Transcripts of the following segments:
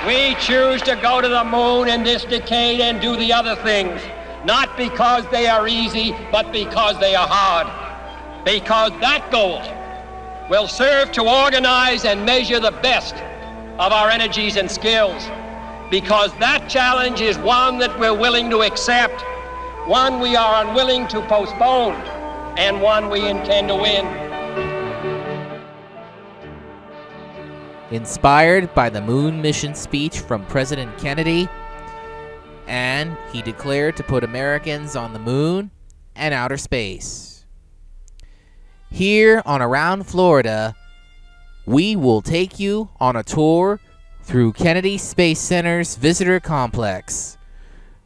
We choose to go to the moon in this decade and do the other things, not because they are easy, but because they are hard. Because that goal will serve to organize and measure the best of our energies and skills. Because that challenge is one that we're willing to accept, one we are unwilling to postpone, and one we intend to win. Inspired by the moon mission speech from President Kennedy, and he declared to put Americans on the moon and outer space. Here on Around Florida, we will take you on a tour through Kennedy Space Center's visitor complex.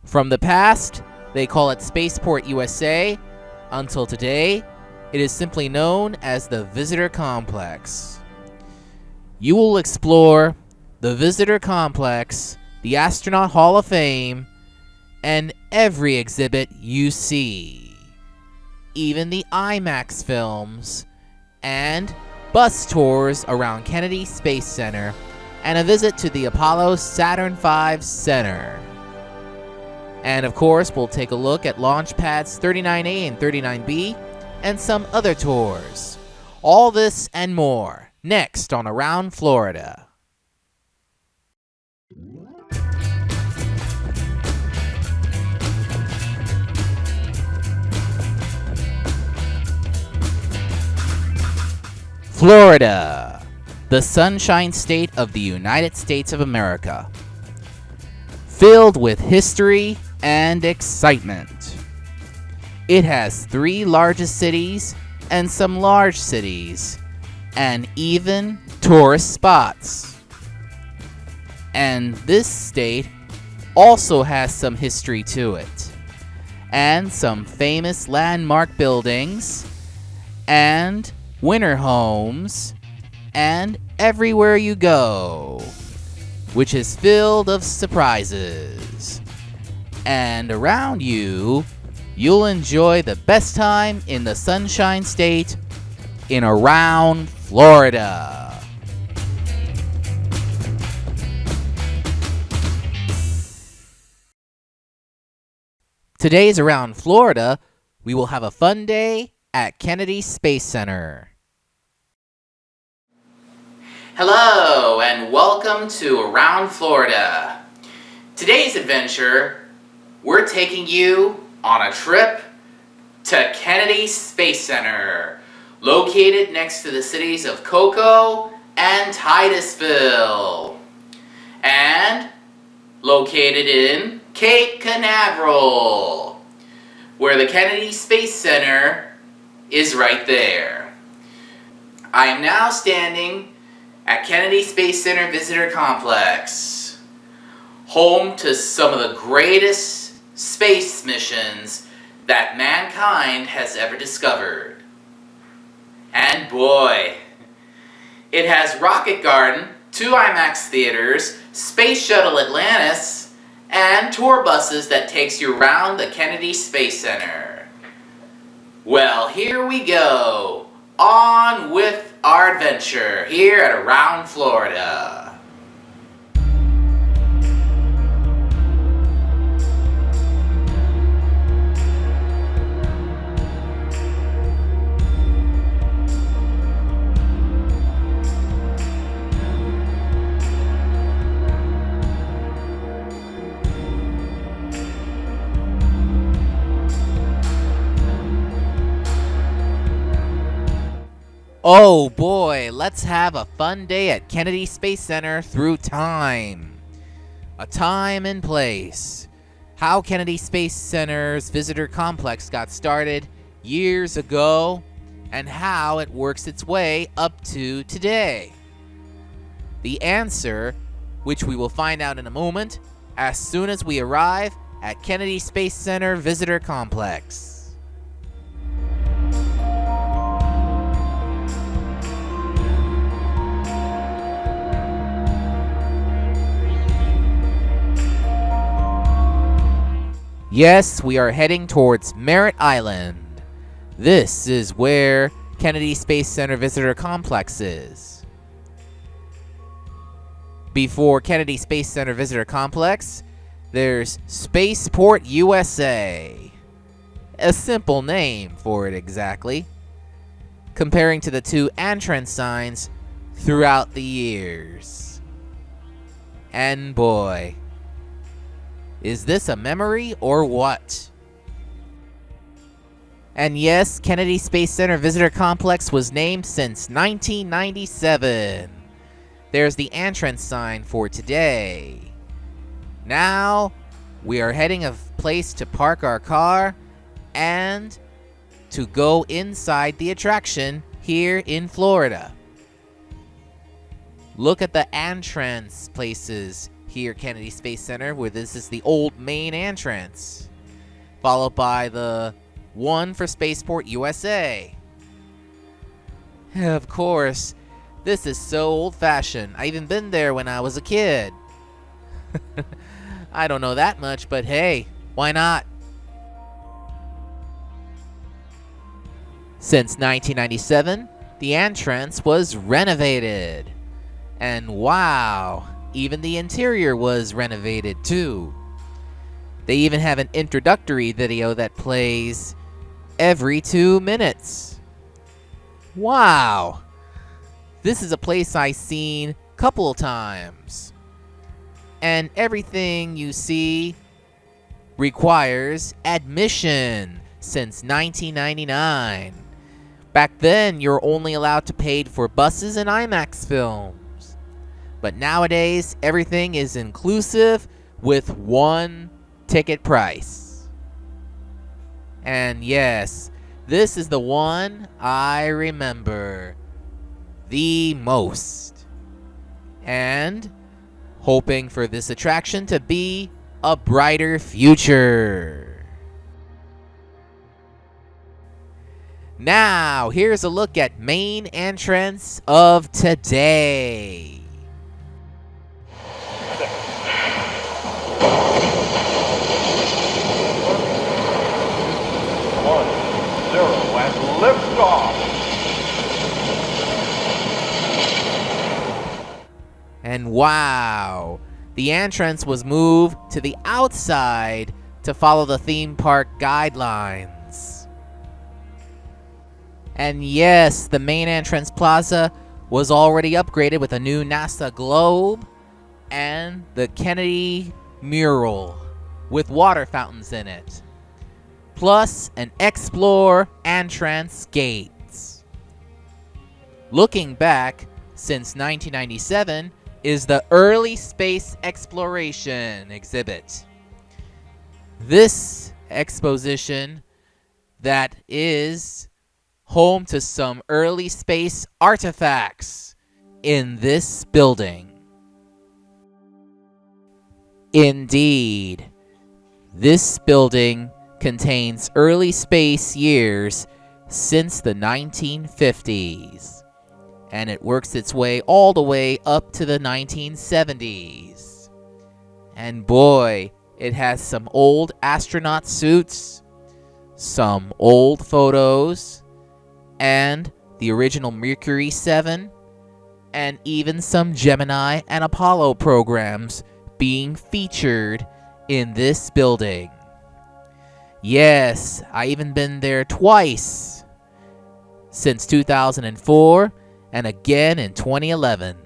From the past, they call it Spaceport USA, until today, it is simply known as the Visitor Complex. You will explore the Visitor Complex, the Astronaut Hall of Fame, and every exhibit you see. Even the IMAX films, and bus tours around Kennedy Space Center, and a visit to the Apollo Saturn V Center. And of course, we'll take a look at launch pads 39A and 39B, and some other tours. All this and more, next on Around Florida. Florida, the Sunshine State of the United States of America. Filled with history and excitement. It has 3 largest cities and some large cities, and even tourist spots. And this state also has some history to it, and some famous landmark buildings, and winter homes, and everywhere you go, which is filled of surprises. And around you, you'll enjoy the best time in the Sunshine State in Around Florida. Today's Around Florida, we will have a fun day at Kennedy Space Center. Hello, and welcome to Around Florida. Today's adventure, we're taking you on a trip to Kennedy Space Center, located next to the cities of Cocoa and Titusville, and located in Cape Canaveral, where the Kennedy Space Center is right there. I am now standing at Kennedy Space Center Visitor Complex, home to some of the greatest space missions that mankind has ever discovered. And boy, it has Rocket Garden, 2 IMAX theaters, Space Shuttle Atlantis, and tour buses that takes you around the Kennedy Space Center. Well, here we go, on with our adventure here at Around Florida. Oh boy, let's have a fun day at Kennedy Space Center through time. A time and place. How Kennedy Space Center's visitor complex got started years ago, and how it works its way up to today. The answer, which we will find out in a moment, as soon as we arrive at Kennedy Space Center Visitor Complex. Yes, we are heading towards Merritt Island. This is where Kennedy Space Center Visitor Complex is. Before Kennedy Space Center Visitor Complex, there's Spaceport USA. A simple name for it exactly, comparing to the two entrance signs throughout the years. And boy, is this a memory or what? And yes, Kennedy Space Center Visitor Complex was named since 1997. There's the entrance sign for today. Now, we are heading a place to park our car and to go inside the attraction here in Florida. Look at the entrance places here at Kennedy Space Center, where this is the old main entrance, followed by the one for Spaceport USA. Of course, this is so old-fashioned. I even been there when I was a kid. I don't know that much, but hey, why not? Since 1997, the entrance was renovated. And wow, even the interior was renovated too. They even have an introductory video that plays every 2 minutes. Wow. This is a place I've seen a couple of times. And everything you see requires admission since 1999. Back then, you're only allowed to pay for buses and IMAX films. But nowadays, everything is inclusive with one ticket price. And yes, this is the one I remember the most. And hoping for this attraction to be a brighter future. Now, here's a look at main entrance of today. And liftoff. And wow, the entrance was moved to the outside to follow the theme park guidelines. And yes, the main entrance plaza was already upgraded with a new NASA globe and the Kennedy mural with water fountains in it, plus an Explore entrance gates. Looking back, since 1997 is the Early Space Exploration exhibit. This exposition that is home to some early space artifacts in this building. Indeed, this building contains early space years since the 1950s, and it works its way all the way up to the 1970s. And boy, it has some old astronaut suits, some old photos, and the original Mercury 7, and even some Gemini and Apollo programs being featured in this building. Yes, I even been there twice, since 2004 and again in 2011.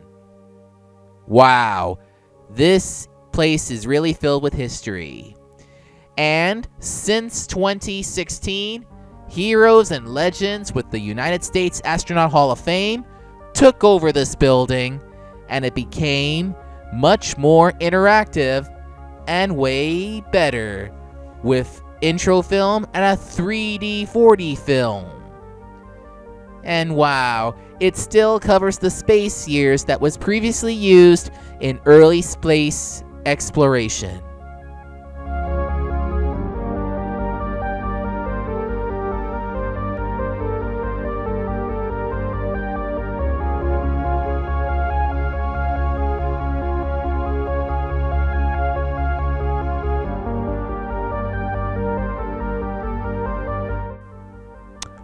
Wow, this place is really filled with history. And since 2016, Heroes and Legends with the United States Astronaut Hall of Fame took over this building, and it became much more interactive and way better with intro film and a 3D 4D film. And wow, it still covers the space years that was previously used in early space exploration.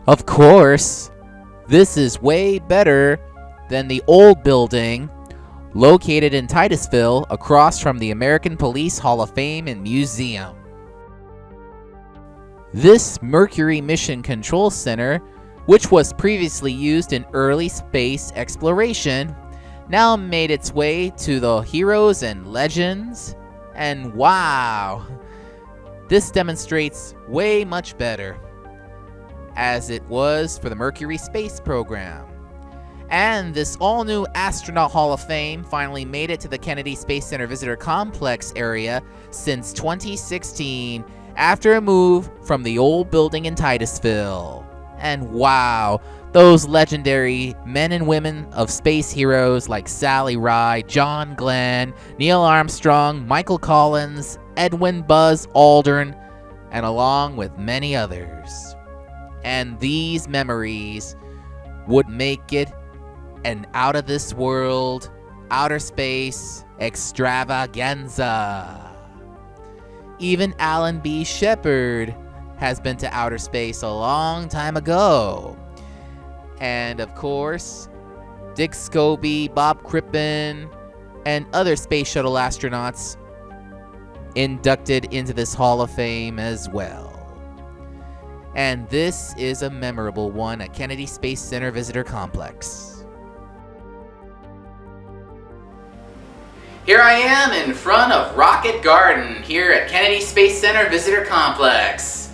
Of course, this is way better than the old building located in Titusville across from the American Police Hall of Fame and Museum. This Mercury Mission Control Center, which was previously used in early space exploration, now made its way to the Heroes and Legends, and wow, this demonstrates way much better, as it was for the Mercury space program. And this all-new Astronaut Hall of Fame finally made it to the Kennedy Space Center Visitor Complex area since 2016, after a move from the old building in Titusville. And wow, those legendary men and women of space heroes like Sally Ride, John Glenn, Neil Armstrong, Michael Collins, Edwin Buzz Aldrin, and along with many others. And these memories would make it an out-of-this-world, outer space extravaganza. Even Alan B. Shepard has been to outer space a long time ago. And of course, Dick Scobie, Bob Crippen, and other space shuttle astronauts inducted into this Hall of Fame as well. And this is a memorable one at Kennedy Space Center Visitor Complex. Here I am in front of Rocket Garden here at Kennedy Space Center Visitor Complex.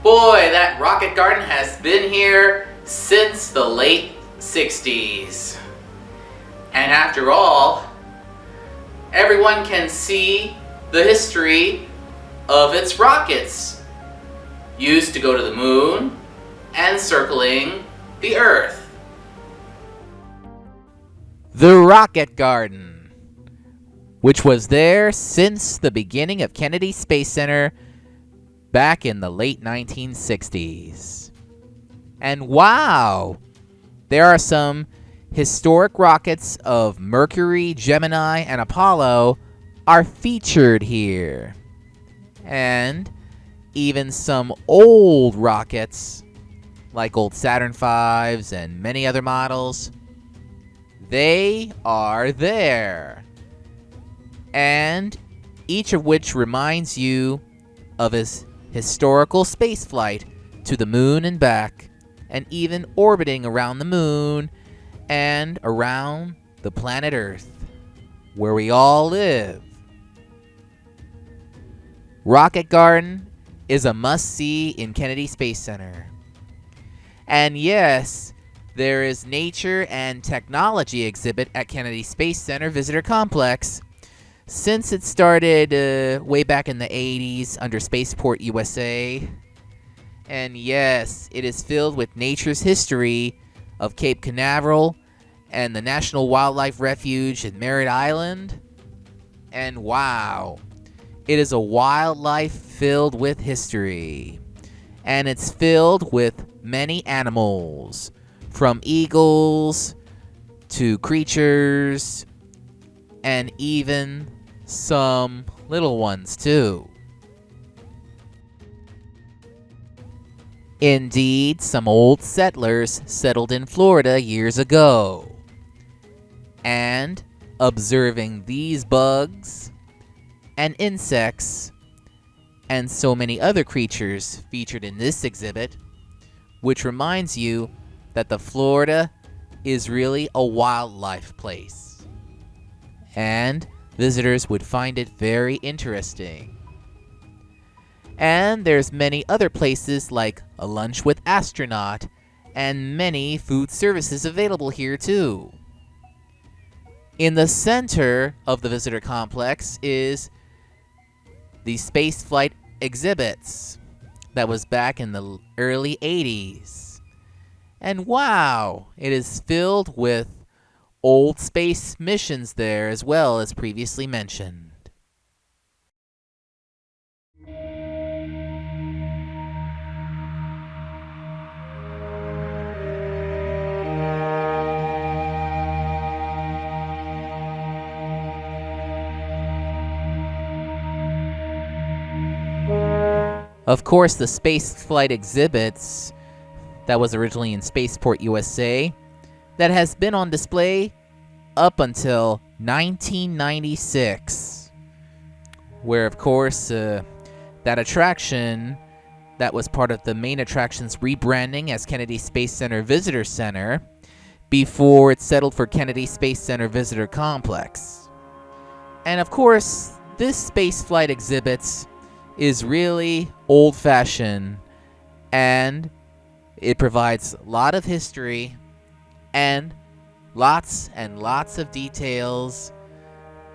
Boy, that Rocket Garden has been here since the late 60s. And after all, everyone can see the history of its rockets used to go to the moon and circling the Earth. The Rocket Garden, which was there since the beginning of Kennedy Space Center back in the late 1960s. And wow, there are some historic rockets of Mercury, Gemini, and Apollo are featured here. And even some old rockets, like old Saturn V's and many other models, they are there. And each of which reminds you of his historical spaceflight to the moon and back, and even orbiting around the moon and around the planet Earth, where we all live. Rocket Garden is a must-see in Kennedy Space Center. And yes, there is nature and technology exhibit at Kennedy Space Center Visitor Complex, since it started way back in the 80s under Spaceport USA. And yes, it is filled with nature's history of Cape Canaveral and the National Wildlife Refuge in Merritt Island. And wow, it is a wildlife filled with history. And it's filled with many animals, from eagles to creatures, and even some little ones too. Indeed, some old settlers settled in Florida years ago. And observing these bugs and insects and so many other creatures featured in this exhibit, which reminds you that the Florida is really a wildlife place. And visitors would find it very interesting. And there's many other places like a lunch with astronaut and many food services available here too. In the center of the visitor complex is the spaceflight exhibits that was back in the early 80s. And wow, it is filled with old space missions there as well, as previously mentioned. Of course, the spaceflight exhibits that was originally in Spaceport USA that has been on display up until 1996, where, of course, that attraction that was part of the main attraction's rebranding as Kennedy Space Center Visitor Center before it settled for Kennedy Space Center Visitor Complex. And of course, this spaceflight exhibit is really old-fashioned, and it provides a lot of history and lots of details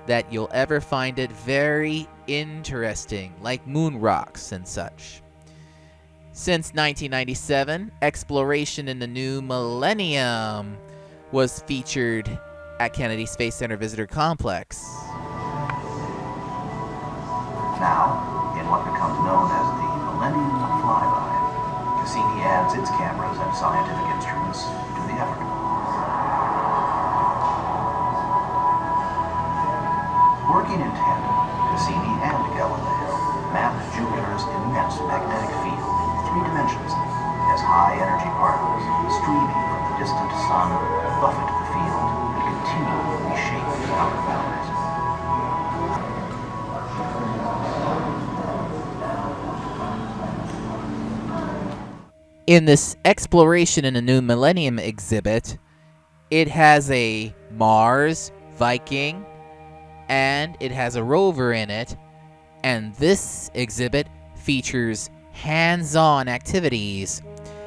that you'll ever find it very interesting, like moon rocks and such. Since 1997, exploration in the new millennium was featured at Kennedy Space Center Visitor Complex. Now, in what becomes known as the Millennium Flyby, Cassini adds its cameras and scientific instruments to the effort. Working in tandem, Cassini and Galileo mapped Jupiter's immense magnetic field in 3 dimensions as high-energy particles streaming from the distant sun buffet the field and continually reshape its outer boundaries. In this Exploration in a New Millennium exhibit, it has a Mars, Viking, and it has a rover in it, and this exhibit features hands-on activities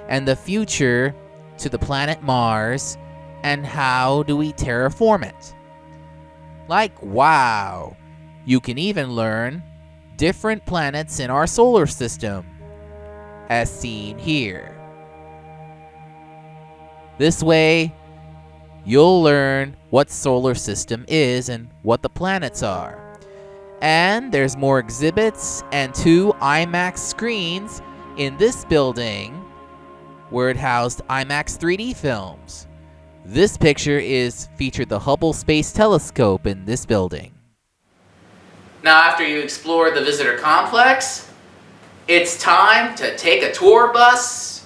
and the future to the planet Mars and how do we terraform it. Like, wow, you can even learn different planets in our solar system, as seen here. This way, you'll learn what solar system is and what the planets are. And there's more exhibits and 2 IMAX screens in this building where it housed IMAX 3D films. This picture featured the Hubble Space Telescope in this building. Now, after you explore the visitor complex, it's time to take a tour bus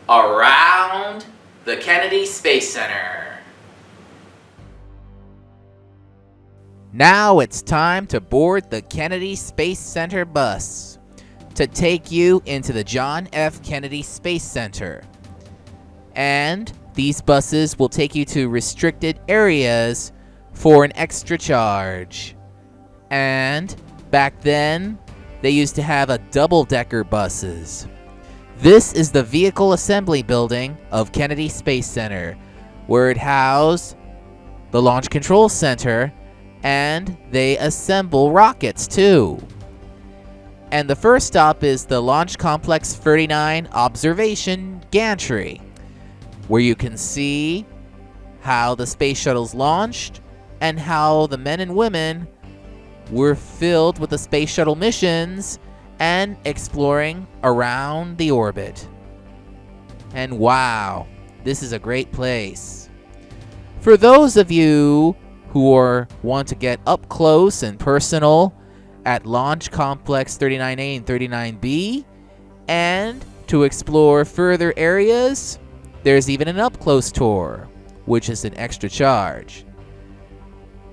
around the Kennedy Space Center. Now it's time to board the Kennedy Space Center bus to take you into the John F. Kennedy Space Center. And these buses will take you to restricted areas for an extra charge. And back then, they used to have a double-decker buses. This is the Vehicle Assembly Building of Kennedy Space Center, where it housed the Launch Control Center, and they assemble rockets too. And the first stop is the Launch Complex 39 Observation Gantry, where you can see how the space shuttles launched and how the men and women were filled with the space shuttle missions and exploring around the orbit. And wow, this is a great place. For those of you who want to get up close and personal at Launch Complex 39A and 39B, and to explore further areas, there's even an up-close tour, which is an extra charge.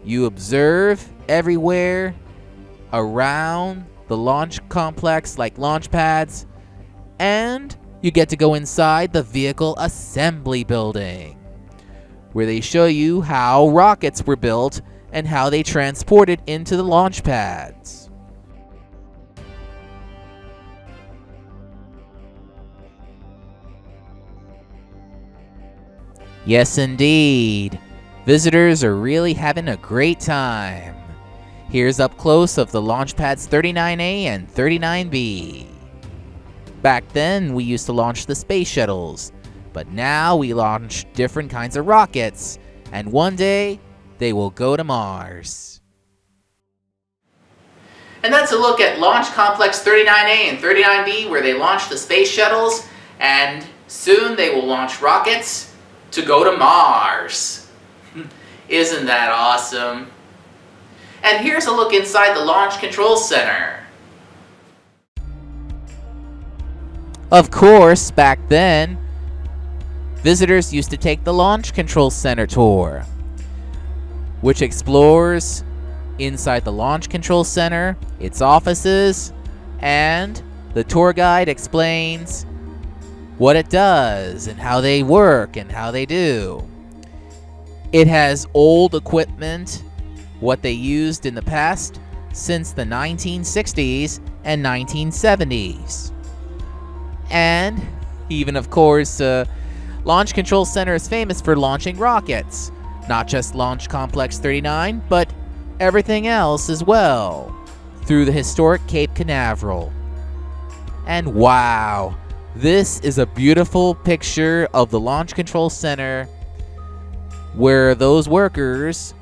You observe everywhere around the launch complex, like launch pads, and you get to go inside the Vehicle Assembly Building, where they show you how rockets were built and how they transported into the launch pads. Yes, indeed. Visitors are really having a great time. Here's up close of the launch pads 39A and 39B. Back then, we used to launch the space shuttles, but now we launch different kinds of rockets, and one day, they will go to Mars. And that's a look at Launch Complex 39A and 39B, where they launch the space shuttles, and soon they will launch rockets to go to Mars. Isn't that awesome? And here's a look inside the Launch Control Center. Of course, back then, visitors used to take the Launch Control Center tour. which explores inside the Launch Control Center, its offices, and the tour guide explains what it does and how they work and how they do. It has old equipment, what they used in the past since the 1960s and 1970s. And even, of course, Launch Control Center is famous for launching rockets. Not just Launch Complex 39, but everything else as well, through the historic Cape Canaveral. And wow, this is a beautiful picture of the Launch Control Center where those workers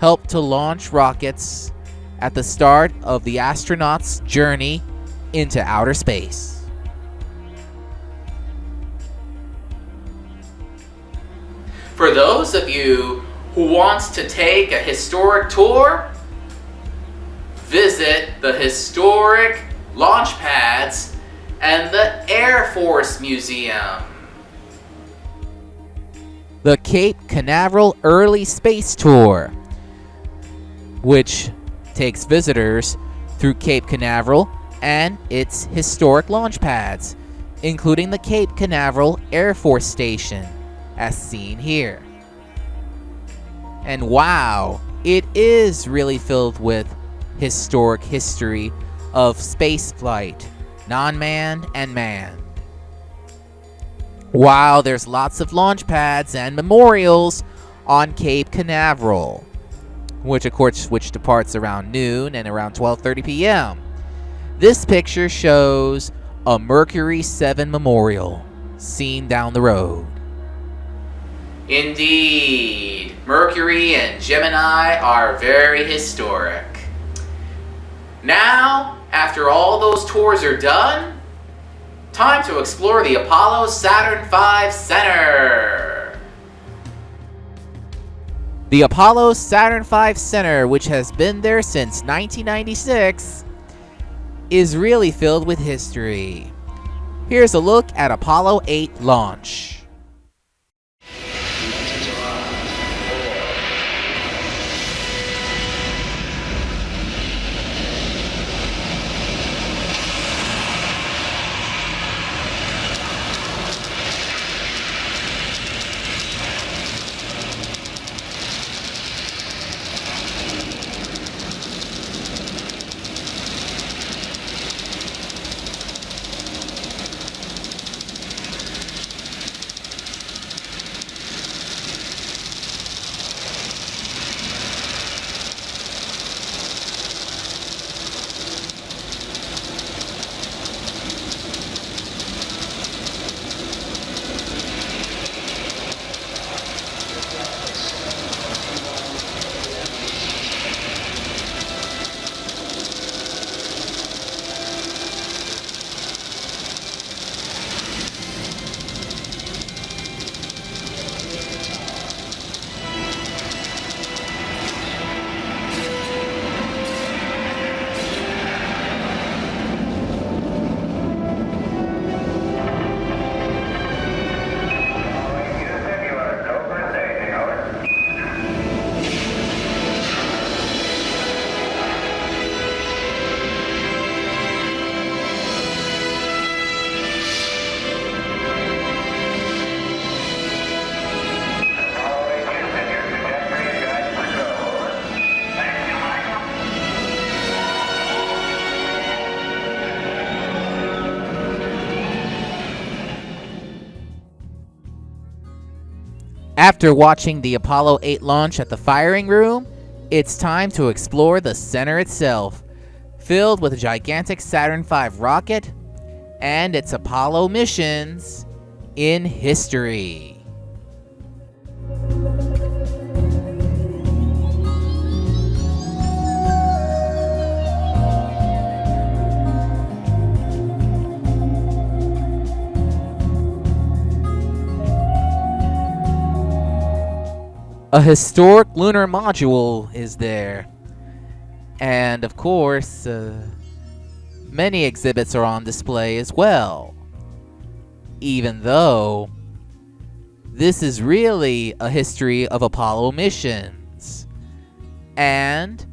helped to launch rockets at the start of the astronauts' journey into outer space. For those of you who wants to take a historic tour, visit the historic launch pads and the Air Force Museum. The Cape Canaveral Early Space Tour, which takes visitors through Cape Canaveral and its historic launch pads, including the Cape Canaveral Air Force Station, as seen here. And wow, it is really filled with historic history of spaceflight, non-manned and manned. Wow, there's lots of launch pads and memorials on Cape Canaveral, which departs around noon and around 12:30 p.m. This picture shows a Mercury 7 memorial seen down the road. Indeed, Mercury and Gemini are very historic. Now, after all those tours are done, time to explore the Apollo Saturn V Center. The Apollo Saturn V Center, which has been there since 1996, is really filled with history. Here's a look at Apollo 8 launch. After watching the Apollo 8 launch at the firing room, it's time to explore the center itself, filled with a gigantic Saturn V rocket and its Apollo missions in history. A historic lunar module is there. And of course, many exhibits are on display as well. Even though this is really a history of Apollo missions. and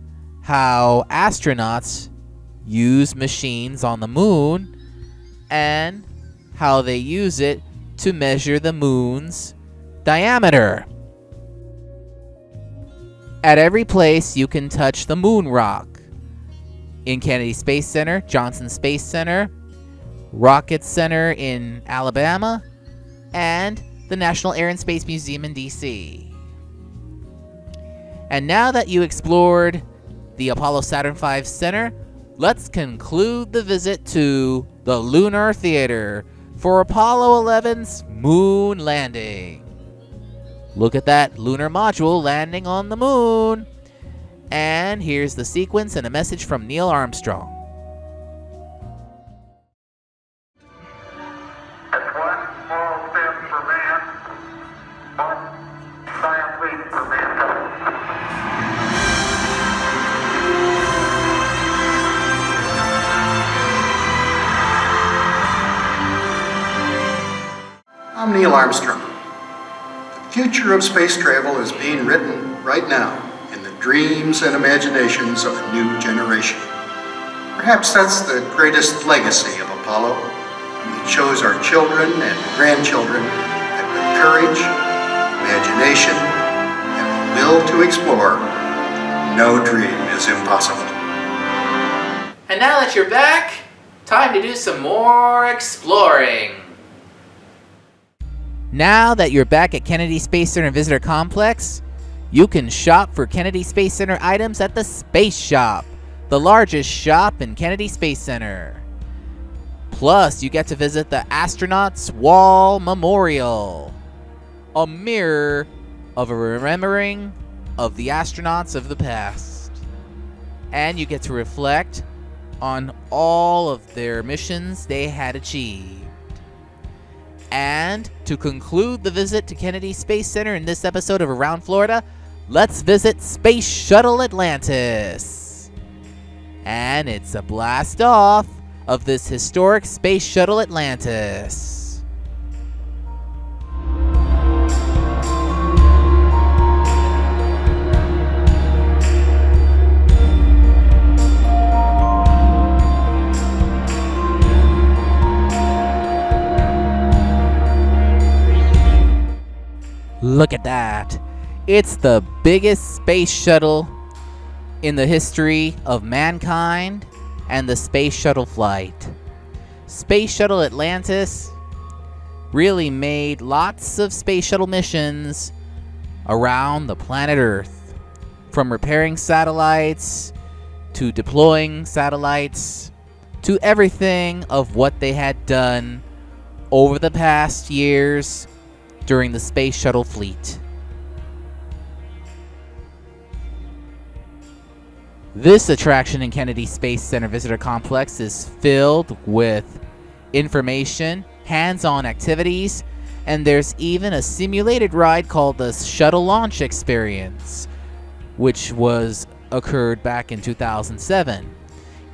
how astronauts use machines on the moon and how they use it to measure the moon's diameter. At every place you can touch the moon rock. In Kennedy Space Center, Johnson Space Center, Rocket Center in Alabama, and the National Air and Space Museum in DC. And now that you explored the Apollo Saturn V Center, let's conclude the visit to the Lunar Theater for Apollo 11's moon landing. Look at that lunar module landing on the moon. And here's the sequence and a message from Neil Armstrong. That's one small step for man, one giant leap for mankind. I'm Neil Armstrong. The future of space travel is being written right now in the dreams and imaginations of a new generation. Perhaps that's the greatest legacy of Apollo. It shows our children and grandchildren that with courage, imagination, and the will to explore, no dream is impossible. And now that you're back, time to do some more exploring. Now that you're back at Kennedy Space Center Visitor Complex, you can shop for Kennedy Space Center items at the Space Shop, the largest shop in Kennedy Space Center. Plus, you get to visit the Astronauts Wall Memorial, a mirror of a remembering of the astronauts of the past. And you get to reflect on all of their missions they had achieved. And to conclude the visit to Kennedy Space Center in this episode of Around Florida, let's visit Space Shuttle Atlantis. And it's a blast off of this historic Space Shuttle Atlantis. Look at that. It's the biggest space shuttle in the history of mankind and the space shuttle flight. Space Shuttle Atlantis really made lots of space shuttle missions around the planet Earth. From repairing satellites to deploying satellites to everything of what they had done over the past years during the space shuttle fleet. This attraction in Kennedy Space Center Visitor Complex is filled with information, hands-on activities, and there's even a simulated ride called the Shuttle Launch Experience, which occurred back in 2007.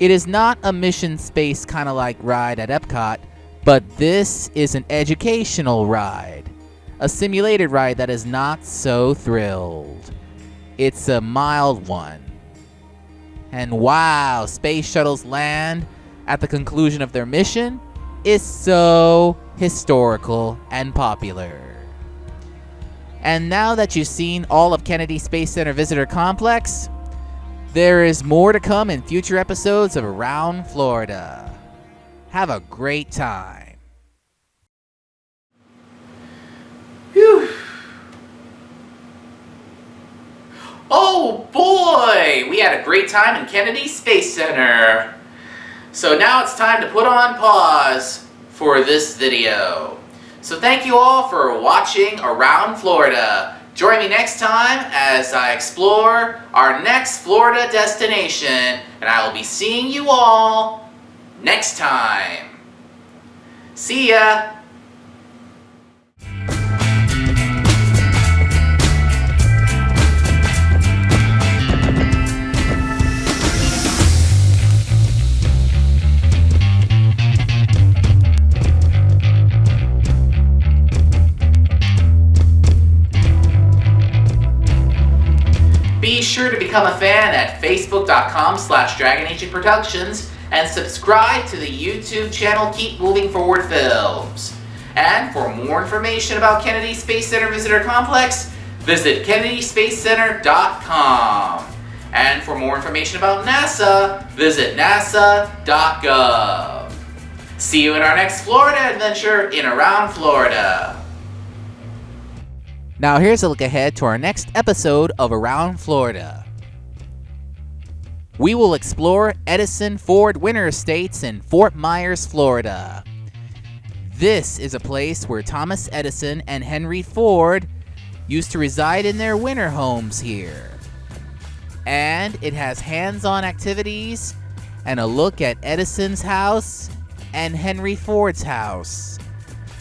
It is not a mission space kind of like ride at Epcot, but this is an educational ride. A simulated ride that is not so thrilled. It's a mild one. And wow, space shuttles land at the conclusion of their mission is so historical and popular. And now that you've seen all of Kennedy Space Center Visitor Complex, there is more to come in future episodes of Around Florida. Have a great time. Whew. Oh boy, we had a great time in Kennedy Space Center. So now it's time to put on pause for this video. So thank you all for watching Around Florida. Join me next time as I explore our next Florida destination, and I will be seeing you all next time. See ya! Be sure to become a fan at facebook.com/DragonAncientProductions and subscribe to the YouTube channel Keep Moving Forward Films. And for more information about Kennedy Space Center Visitor Complex, visit KennedySpaceCenter.com. And for more information about NASA, visit nasa.gov. See you in our next Florida adventure in Around Florida. Now here's a look ahead to our next episode of Around Florida. We will explore Edison Ford Winter Estates in Fort Myers, Florida. This is a place where Thomas Edison and Henry Ford used to reside in their winter homes here. And it has hands-on activities and a look at Edison's house and Henry Ford's house.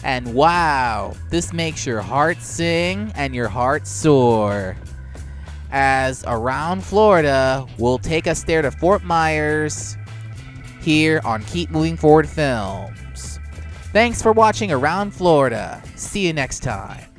And wow, this makes your heart sing and your heart soar. As Around Florida will take us there to Fort Myers here on Keep Moving Forward Films. Thanks for watching Around Florida. See you next time.